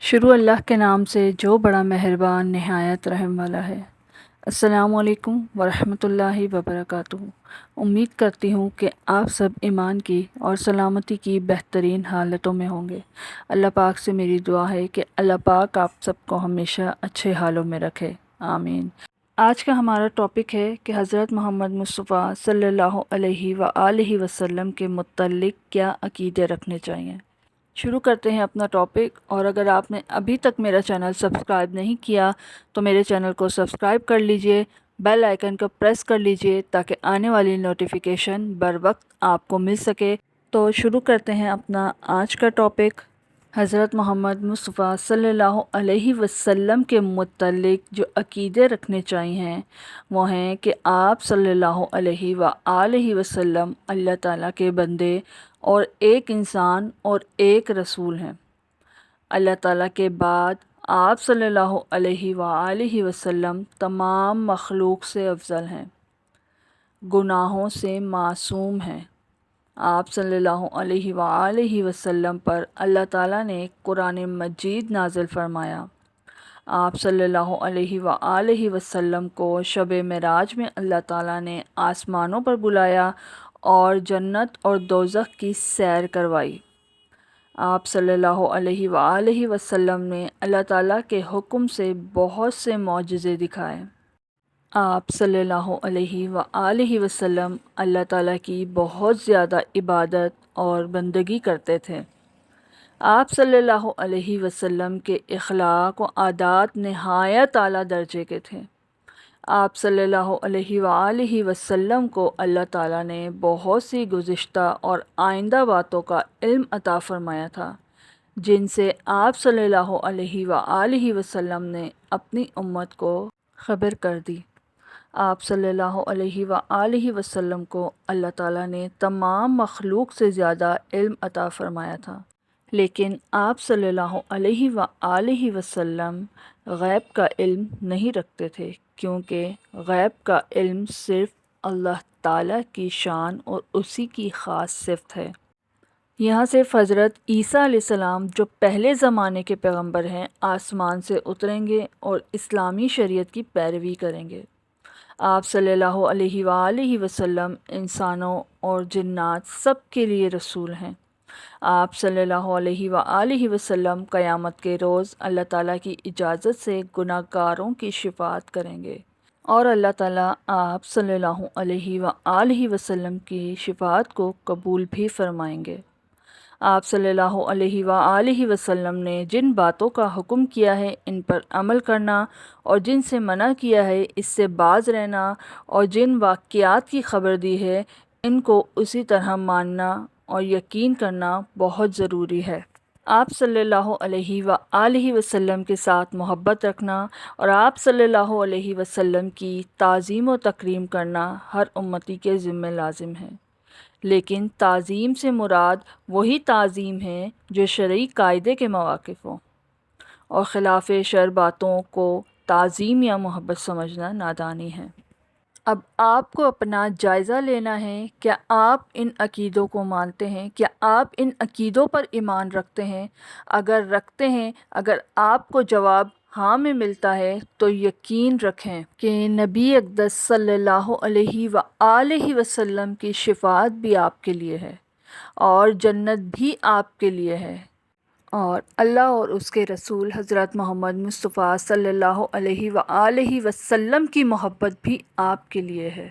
شروع اللہ کے نام سے جو بڑا مہربان نہایت رحم والا ہے۔ السلام علیکم ورحمۃ اللہ وبرکاتہ۔ امید کرتی ہوں کہ آپ سب ایمان کی اور سلامتی کی بہترین حالتوں میں ہوں گے۔ اللہ پاک سے میری دعا ہے کہ اللہ پاک آپ سب کو ہمیشہ اچھے حالوں میں رکھے، آمین۔ آج کا ہمارا ٹاپک ہے کہ حضرت محمد مصطفیٰ صلی اللہ علیہ وآلہ وسلم کے متعلق کیا عقیدے رکھنے چاہیے۔ شروع کرتے ہیں اپنا ٹاپک، اور اگر آپ نے ابھی تک میرا چینل سبسکرائب نہیں کیا تو میرے چینل کو سبسکرائب کر لیجئے، بیل آئیکن کو پریس کر لیجئے تاکہ آنے والی نوٹیفیکیشن بر وقت آپ کو مل سکے۔ تو شروع کرتے ہیں اپنا آج کا ٹاپک۔ حضرت محمد مصطفیٰ صلی اللہ علیہ وسلم کے متعلق جو عقیدے رکھنے چاہیے وہ ہیں کہ آپ صلی اللہ علیہ وآلہ وسلم اللہ تعالیٰ کے بندے اور ایک انسان اور ایک رسول ہیں۔ اللہ تعالیٰ کے بعد آپ صلی اللہ علیہ وآلہ وسلم تمام مخلوق سے افضل ہیں، گناہوں سے معصوم ہیں۔ آپ صلی اللہ علیہ وآلہ وسلم پر اللہ تعالیٰ نے قرآن مجید نازل فرمایا۔ آپ صلی اللہ علیہ وآلہ وسلم کو شب معراج میں اللہ تعالیٰ نے آسمانوں پر بلایا اور جنت اور دوزخ کی سیر کروائی۔ آپ صلی اللہ علیہ وآلہ وسلم نے اللہ تعالیٰ کے حکم سے بہت سے معجزے دکھائے۔ آپ صلی اللہ علیہ وآلہ وسلم اللہ تعالیٰ کی بہت زیادہ عبادت اور بندگی کرتے تھے۔ آپ صلی اللہ علیہ وسلم کے اخلاق و عادات نہایت اعلیٰ درجے کے تھے۔ آپ صلی اللہ علیہ وآلہ وسلم کو اللہ تعالیٰ نے بہت سی گزشتہ اور آئندہ باتوں کا علم عطا فرمایا تھا، جن سے آپ صلی اللہ علیہ وآلہ وسلم نے اپنی امت کو خبر کر دی۔ آپ صلی اللہ علیہ وآلہ وسلم کو اللہ تعالیٰ نے تمام مخلوق سے زیادہ علم عطا فرمایا تھا، لیکن آپ صلی اللہ علیہ وآلہ وسلم غیب کا علم نہیں رکھتے تھے، کیونکہ غیب کا علم صرف اللہ تعالیٰ کی شان اور اسی کی خاص صفت ہے۔ یہاں صرف حضرت عیسیٰ علیہ السلام جو پہلے زمانے کے پیغمبر ہیں آسمان سے اتریں گے اور اسلامی شریعت کی پیروی کریں گے۔ آپ صلی اللہ علیہ وآلہ وسلم انسانوں اور جنات سب کے لیے رسول ہیں۔ آپ صلی اللہ علیہ وآلہ وسلم قیامت کے روز اللہ تعالیٰ کی اجازت سے گناہ گاروں کی شفاعت کریں گے، اور اللہ تعالیٰ آپ صلی اللہ علیہ وآلہ وسلم کی شفاعت کو قبول بھی فرمائیں گے۔ آپ صلی اللہ علیہ وآلہ وسلم نے جن باتوں کا حکم کیا ہے ان پر عمل کرنا، اور جن سے منع کیا ہے اس سے باز رہنا، اور جن واقعات کی خبر دی ہے ان کو اسی طرح ماننا اور یقین کرنا بہت ضروری ہے۔ آپ صلی اللہ علیہ وآلہ وسلم کے ساتھ محبت رکھنا اور آپ صلی اللہ علیہ وسلم کی تعظیم و تکریم کرنا ہر امتی کے ذمہ لازم ہے، لیکن تعظیم سے مراد وہی تعظیم ہے جو شرعی قاعدے کے مواقف ہوں، اور خلاف شرع باتوں کو تعظیم یا محبت سمجھنا نادانی ہے۔ اب آپ کو اپنا جائزہ لینا ہے، کیا آپ ان عقیدوں کو مانتے ہیں؟ کیا آپ ان عقیدوں پر ایمان رکھتے ہیں؟ اگر رکھتے ہیں، اگر آپ کو جواب ہاں میں ملتا ہے تو یقین رکھیں کہ نبی اقدس صلی اللہ علیہ وآلہ وسلم کی شفاعت بھی آپ کے لیے ہے، اور جنت بھی آپ کے لیے ہے، اور اللہ اور اس کے رسول حضرت محمد مصطفیٰ صلی اللہ علیہ وآلہ وسلم کی محبت بھی آپ کے لیے ہے۔